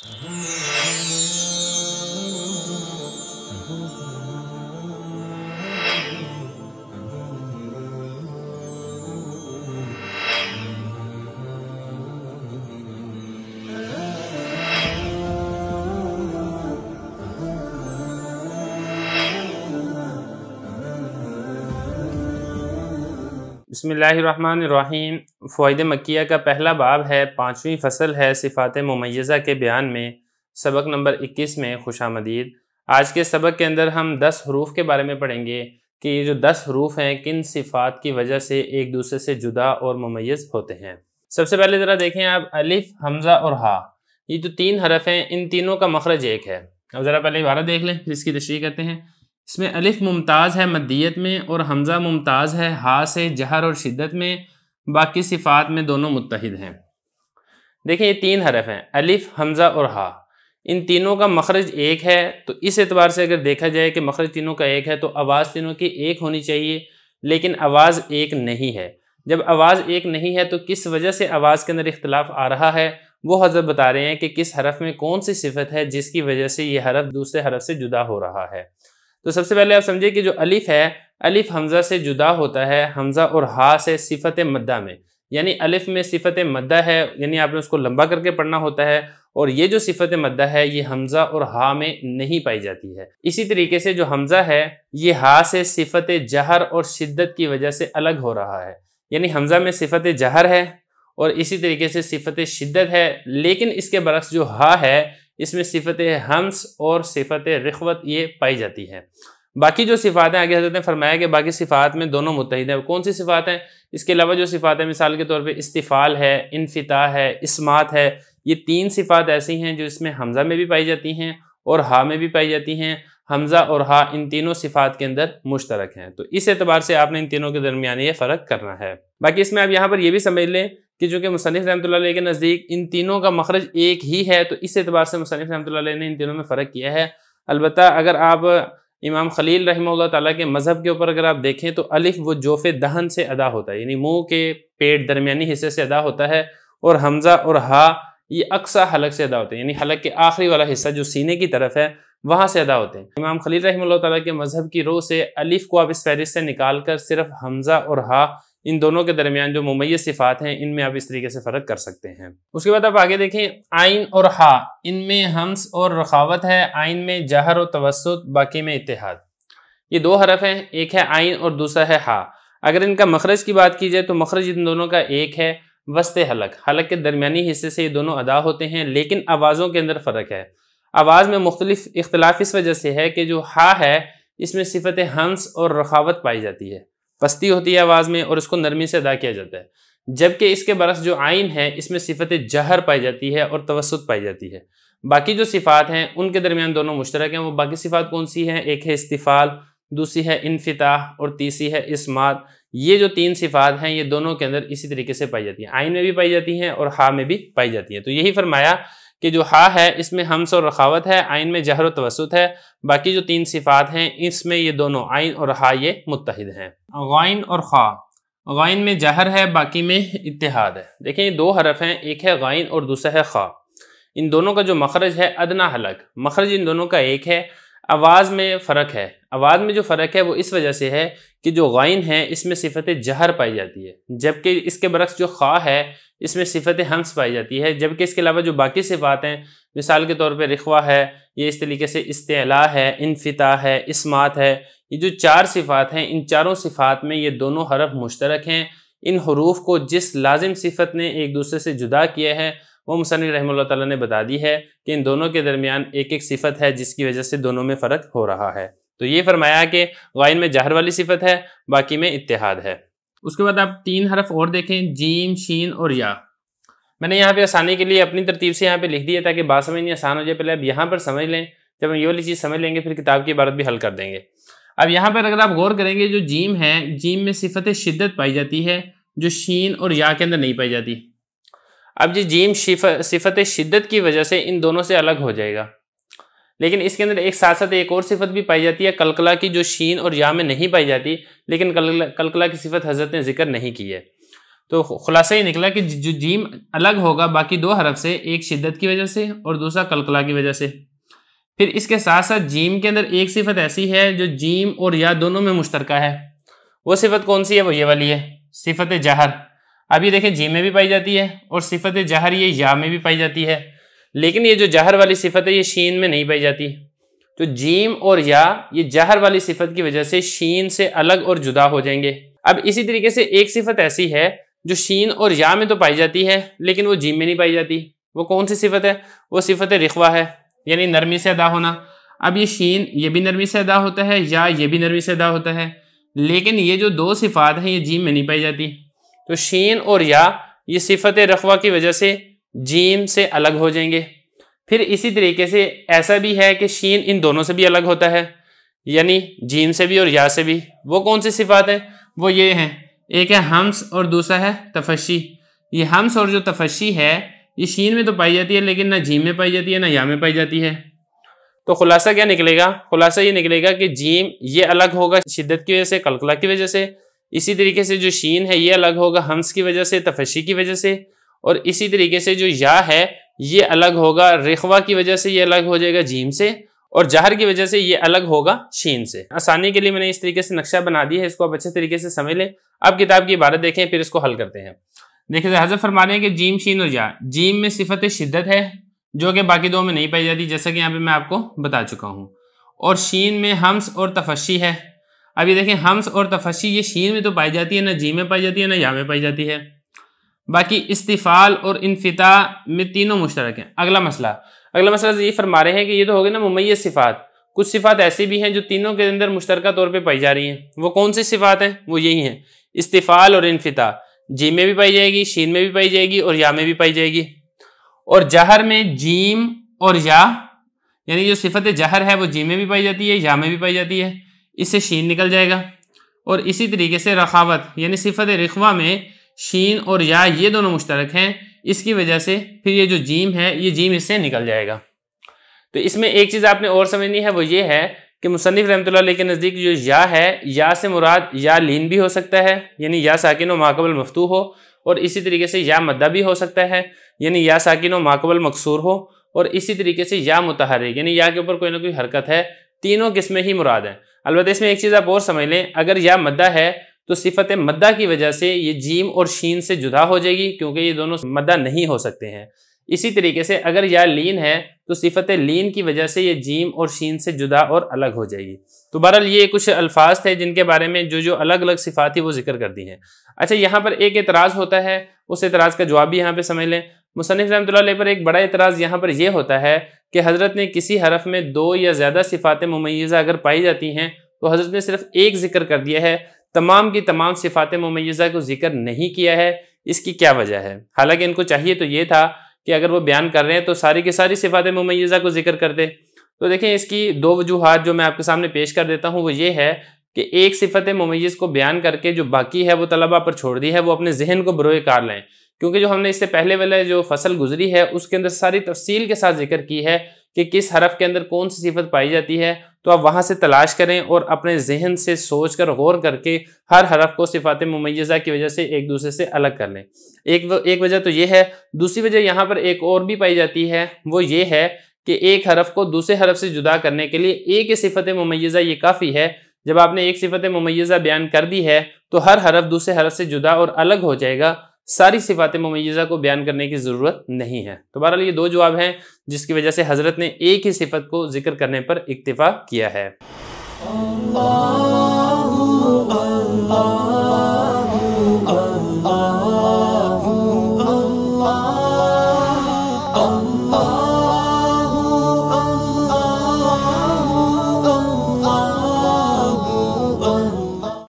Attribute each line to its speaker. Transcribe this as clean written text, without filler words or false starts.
Speaker 1: بسم اللہ الرحمن الرحیم۔ فوائد مکیہ کا پہلا باب ہے، 5ویں فصل ہے صفات ممیزہ کے بیان میں، سبق نمبر 21 میں خوش آمدید۔ آج کے سبق کے اندر ہم 10 حروف کے بارے میں پڑھیں گے کہ یہ جو 10 حروف ہیں کن صفات کی وجہ سے ایک دوسرے سے جدا اور ممیز ہوتے ہیں۔ سب سے پہلے ذرا دیکھیں آپ، الف، حمزہ اور ہا، یہ جو 3 حرف ہیں ان تینوں کا مخرج ایک ہے۔ اب ذرا پہلے عبارت دیکھ لیں جس کی تشریح کرتے ہیں۔ اس میں الف ممتاز ہے مدیت میں اور حمزہ ممتاز ہے ہا سے جہر اور شدت میں، باقی صفات میں دونوں متحد ہیں۔ دیکھیں یہ 3 حرف ہیں، الف، حمزہ اور ہا، ان تینوں کا مخرج ایک ہے، تو اس اعتبار سے اگر دیکھا جائے کہ مخرج تینوں کا ایک ہے تو آواز تینوں کی ایک ہونی چاہیے، لیکن آواز ایک نہیں ہے۔ جب آواز ایک نہیں ہے تو کس وجہ سے آواز کے اندر اختلاف آ رہا ہے، وہ حضرت بتا رہے ہیں کہ کس حرف میں کون سی صفت ہے جس کی وجہ سے یہ حرف دوسرے حرف سے جدا ہو رہا ہے۔ تو سب سے پہلے آپ سمجھیں کہ جو الف ہے، الف حمزہ سے جدا ہوتا ہے حمزہ اور ہا سے صفت مدہ میں، یعنی الف میں صفت مدہ ہے، یعنی آپ نے اس کو لمبا کر کے پڑھنا ہوتا ہے، اور یہ جو صفت مدہ ہے یہ حمزہ اور ہا میں نہیں پائی جاتی ہے۔ اسی طریقے سے جو حمزہ ہے یہ ہا سے صفت جہر اور شدت کی وجہ سے الگ ہو رہا ہے، یعنی حمزہ میں صفت جہر ہے اور اسی طریقے سے صفت شدت ہے، لیکن اس کے برعکس جو ہا ہے اس میں صفت ہمس اور صفت رخوت یہ پائی جاتی ہے۔ باقی جو صفات ہیں، آگے حضرت نے فرمایا کہ باقی صفات میں دونوں متحد ہیں۔ کون سی صفات ہیں؟ اس کے علاوہ جو صفات ہیں، مثال کے طور پہ استفعال ہے، انفتاح ہے، اسمات ہے، یہ 3 صفات ایسی ہیں جو اس میں حمزہ میں بھی پائی جاتی ہیں اور ہا میں بھی پائی جاتی ہیں۔ حمزہ اور ہا ان تینوں صفات کے اندر مشترک ہیں، تو اس اعتبار سے آپ نے ان تینوں کے درمیان یہ فرق کرنا ہے۔ باقی اس میں آپ یہاں پر یہ بھی سمجھ لیں کہ جو کہ مصنف رحمۃ اللہ علیہ کے نزدیک ان تینوں کا مخرج ایک ہی ہے، تو اس اعتبار سے مصنف رحمۃ اللہ علیہ نے ان تینوں میں فرق کیا ہے۔ البتہ اگر آپ امام خلیل رحمہ اللہ تعالیٰ کے مذہب کے اوپر اگر آپ دیکھیں تو الف وہ جوف دہن سے ادا ہوتا ہے، یعنی منہ کے پیٹ درمیانی حصے سے ادا ہوتا ہے، اور حمزہ اور ہا یہ اقصی حلق سے ادا ہوتے ہیں، یعنی حلق کے آخری والا حصہ جو سینے کی طرف ہے وہاں سے ادا ہوتے ہیں۔ امام خلیل رحمہ اللہ تعالیٰ کے مذہب کی رو سے الف کو آپ اس فہرست سے نکال کر صرف حمزہ اور ہا ان دونوں کے درمیان جو ممیز صفات ہیں ان میں آپ اس طریقے سے فرق کر سکتے ہیں۔ اس کے بعد آپ آگے دیکھیں، عین اور ہا، ان میں ہمس اور رخاوت ہے، عین میں جہر و توسط، باقی میں اتحاد۔ یہ 2 حرف ہیں، ایک ہے عین اور دوسرا ہے ہا۔ اگر ان کا مخرج کی بات کی جائے تو مخرج ان دونوں کا ایک ہے، وسط حلق، حلق کے درمیانی حصے سے یہ دونوں ادا ہوتے ہیں، لیکن آوازوں کے اندر فرق ہے۔ آواز میں مختلف اختلاف اس وجہ سے ہے کہ جو ہا ہے اس میں صفت ہمس اور رخاوت پائی جاتی ہے، پستی ہوتی ہے آواز میں اور اس کو نرمی سے ادا کیا جاتا ہے، جبکہ اس کے برعکس جو عین ہے اس میں صفت جہر پائی جاتی ہے اور توسط پائی جاتی ہے۔ باقی جو صفات ہیں ان کے درمیان دونوں مشترک ہیں۔ وہ باقی صفات کون سی ہیں؟ ایک ہے استفعال، دوسری ہے انفتاح اور تیسری ہے اسمات۔ یہ جو 3 صفات ہیں یہ دونوں کے اندر اسی طریقے سے پائی جاتی ہیں، عین میں بھی پائی جاتی ہیں اور ہا میں بھی پائی جاتی ہیں۔ تو یہی فرمایا کہ جو ہا ہے اس میں ہمس اور رخاوت ہے، عین میں جہر و توسط ہے، باقی جو 3 صفات ہیں اس میں یہ دونوں عین اور ہا یہ متحد ہیں۔ غائن اور خا، غائن میں جہر ہے، باقی میں اتحاد ہے۔ دیکھیں یہ 2 حرف ہیں، ایک ہے غائن اور دوسرا ہے خا، ان دونوں کا جو مخرج ہے ادنا حلق، مخرج ان دونوں کا ایک ہے، آواز میں فرق ہے۔ آواز میں جو فرق ہے وہ اس وجہ سے ہے کہ جو غائن ہے اس میں صفت جہر پائی جاتی ہے، جبکہ اس کے برعکس جو خا ہے اس میں صفت ہمس پائی جاتی ہے، جبکہ اس کے علاوہ جو باقی صفات ہیں، مثال کے طور پہ رخوہ ہے، یہ اس طریقے سے استعلاء ہے، انفتاح ہے، اسمات ہے، یہ جو 4 صفات ہیں ان چاروں صفات میں یہ دونوں حرف مشترک ہیں۔ ان حروف کو جس لازم صفت نے ایک دوسرے سے جدا کیا ہے وہ مصنف رحمہ اللہ تعالیٰ نے بتا دی ہے کہ ان دونوں کے درمیان ایک ایک صفت ہے جس کی وجہ سے دونوں میں فرق ہو رہا ہے۔ تو یہ فرمایا کہ غائن میں جہر والی صفت ہے، باقی میں اتحاد ہے۔ اس کے بعد آپ 3 حرف اور دیکھیں، جیم، شین اور یا۔ میں نے یہاں پہ آسانی کے لیے اپنی ترتیب سے یہاں پہ لکھ دیا تاکہ بات سمجھنی آسان ہو جائے۔ پہلے اب یہاں پر سمجھ لیں، جب ہم یہ والی چیز سمجھ لیں گے پھر کتاب کی عبارت بھی حل کر دیں گے۔ اب یہاں پر اگر آپ غور کریں گے، جو جیم ہے، جیم میں صفت شدت پائی جاتی ہے جو شین اور یا کے اندر نہیں پائی جاتی۔ اب جی جیم صفت شدت کی وجہ سے ان دونوں سے الگ ہو جائے گا، لیکن اس کے اندر ایک ساتھ ساتھ ایک اور صفت بھی پائی جاتی ہے قلقلہ کی، جو شین اور یا میں نہیں پائی جاتی، لیکن قلقلہ کی صفت حضرت نے ذکر نہیں کی ہے۔ تو خلاصہ یہ نکلا کہ جو جیم الگ ہوگا باقی دو حرف سے، ایک شدت کی وجہ سے اور دوسرا قلقلہ کی وجہ سے۔ پھر اس کے ساتھ ساتھ جیم کے اندر ایک صفت ایسی ہے جو جیم اور یا دونوں میں مشترکہ ہے، وہ صفت کون سی ہے؟ وہ یہ والی ہے، صفت جہر۔ اب یہ دیکھیں جیم میں بھی پائی جاتی ہے اور صفت جہر یہ یا میں بھی پائی جاتی ہے، لیکن یہ جو جہر والی صفت ہے یہ شین میں نہیں پائی جاتی۔ تو جیم اور یا یہ جہر والی صفت کی وجہ سے شین سے الگ اور جدا ہو جائیں گے۔ اب اسی طریقے سے ایک صفت ایسی ہے جو شین اور یا میں تو پائی جاتی ہے لیکن وہ جیم میں نہیں پائی جاتی، وہ کون سی صفت ہے؟ وہ صفت رخوہ ہے، یعنی نرمی سے ادا ہونا۔ اب یہ شین یہ بھی نرمی سے ادا ہوتا ہے، یا یہ بھی نرمی سے ادا ہوتا ہے، لیکن یہ جو دو صفات ہیں یہ جیم میں نہیں پائی جاتی۔ تو شین اور یا یہ صفت رخوہ کی وجہ سے جیم سے الگ ہو جائیں گے۔ پھر اسی طریقے سے ایسا بھی ہے کہ شین ان دونوں سے بھی الگ ہوتا ہے، یعنی جیم سے بھی اور یا سے بھی۔ وہ کون سی صفات ہیں؟ وہ یہ ہیں، ایک ہے ہمس اور دوسرا ہے تفشی۔ یہ ہمس اور جو تفشی ہے یہ شین میں تو پائی جاتی ہے لیکن نہ جیم میں پائی جاتی ہے نہ یا میں پائی جاتی ہے۔ تو خلاصہ کیا نکلے گا؟ خلاصہ یہ نکلے گا کہ جیم یہ الگ ہوگا شدت کی وجہ سے، قلقلہ کی وجہ سے۔ اسی طریقے سے جو شین ہے یہ الگ ہوگا ہمس کی وجہ سے، تفشی کی وجہ سے۔ اور اسی طریقے سے جو یا ہے یہ الگ ہوگا رخوہ کی وجہ سے، یہ الگ ہو جائے گا جیم سے، اور جہر کی وجہ سے یہ الگ ہوگا شین سے۔ آسانی کے لیے میں نے اس طریقے سے نقشہ بنا دیا ہے، اس کو آپ اچھے طریقے سے سمجھ لیں۔ اب کتاب کی عبارت دیکھیں پھر اس کو حل کرتے ہیں۔ دیکھیں حضرت فرما رہے ہیں کہ جیم شین اور یا، جیم میں صفت شدت ہے جو کہ باقی دو میں نہیں پائی جاتی، جیسا کہ یہاں پہ میں آپ کو بتا چکا ہوں، اور شین میں ہمس اور تفشی ہے۔ اب یہ دیکھیں ہمس اور تفشی یہ شین میں تو پائی جاتی ہے، نہ جیم میں پائی جاتی ہے نہ یا میں پائی جاتی ہے۔ باقی استفعال اور انفتاح میں تینوں مشترک ہیں۔ اگلا مسئلہ یہ فرما رہے ہیں کہ یہ تو ہو گئے نا ممیز صفات، کچھ صفات ایسی بھی ہیں جو تینوں کے اندر مشترکہ طور پہ پائی جا رہی ہیں۔ وہ کون سی صفات ہیں؟ وہ یہی ہیں، استفعال اور انفتاح، جیم میں بھی پائی جائے گی، شین میں بھی پائی جائے گی اور یا میں بھی پائی جائے گی۔ اور جہر میں جیم اور یا، یعنی جو صفت جہر ہے وہ جیم میں بھی پائی جاتی ہے، یا میں بھی پائی جاتی ہے، اس سے شین نکل جائے گا۔ اور اسی طریقے سے رخاوت یعنی صفت رخوہ میں شین اور یا یہ دونوں مشترک ہیں، اس کی وجہ سے پھر یہ جو جیم ہے یہ جیم اس سے نکل جائے گا۔ تو اس میں ایک چیز آپ نے اور سمجھنی ہے، وہ یہ ہے کہ مصنف رحمۃ اللہ علیہ کے نزدیک جو یا ہے، یا سے مراد یا لین بھی ہو سکتا ہے، یعنی یا ساکن و ماقبل مفتوح ہو، اور اسی طریقے سے یا مدہ بھی ہو سکتا ہے، یعنی یا ساکن و ماقبل مکسور ہو، اور اسی طریقے سے یا متحرک یعنی یا کے اوپر کوئی نہ کوئی حرکت ہے۔ تینوں قسمیں ہی مراد ہیں۔ البتہ اس میں ایک چیز آپ اور سمجھ لیں، اگر یا مدہ ہے تو صفت مدہ کی وجہ سے یہ جیم اور شین سے جدا ہو جائے گی، کیونکہ یہ دونوں مدہ نہیں ہو سکتے ہیں۔ اسی طریقے سے اگر یا لین ہے تو صفت لین کی وجہ سے یہ جیم اور شین سے جدا اور الگ ہو جائے گی۔ تو بہرحال یہ کچھ الفاظ تھے جن کے بارے میں جو الگ الگ صفات تھی وہ ذکر کر دی ہیں۔ اچھا، یہاں پر ایک اعتراض ہوتا ہے، اس اعتراض کا جواب بھی یہاں پہ سمجھ لیں۔ مصنف رحمۃ اللہ علیہ پر ایک بڑا اعتراض یہاں پر یہ ہوتا ہے کہ حضرت نے کسی حرف میں دو یا زیادہ صفات ممیزہ اگر پائی جاتی ہیں تو حضرت نے صرف ایک ذکر کر دیا ہے، تمام کی تمام صفات ممیزہ کو ذکر نہیں کیا ہے۔ اس کی کیا وجہ ہے؟ حالانکہ ان کو چاہیے تو یہ تھا کہ اگر وہ بیان کر رہے ہیں تو ساری کی ساری صفات ممیزہ کو ذکر کر دے۔ تو دیکھیں اس کی دو وجوہات جو میں آپ کے سامنے پیش کر دیتا ہوں وہ یہ ہے کہ ایک صفت ممیز کو بیان کر کے جو باقی ہے وہ طلبہ پر چھوڑ دی ہے، وہ اپنے ذہن کو بروئے کار لیں، کیونکہ جو ہم نے اس سے پہلے والے جو فصل گزری ہے اس کے اندر ساری تفصیل کے ساتھ ذکر کی ہے کہ کس حرف کے اندر کون سی صفت پائی جاتی ہے، تو آپ وہاں سے تلاش کریں اور اپنے ذہن سے سوچ کر غور کر کے ہر حرف کو صفات ممیزہ کی وجہ سے ایک دوسرے سے الگ کر لیں۔ ایک وجہ تو یہ ہے۔ دوسری وجہ یہاں پر ایک اور بھی پائی جاتی ہے، وہ یہ ہے کہ ایک حرف کو دوسرے حرف سے جدا کرنے کے لیے ایک ہی صفت ممیزہ یہ کافی ہے۔ جب آپ نے ایک صفت ممیزہ بیان کر دی ہے تو ہر حرف دوسرے حرف سے جدا اور الگ ہو جائے گا، ساری صفات ممیزہ کو بیان کرنے کی ضرورت نہیں ہے۔ تو بہرحال یہ دو جواب ہیں جس کی وجہ سے حضرت نے ایک ہی صفت کو ذکر کرنے پر اکتفا کیا ہے۔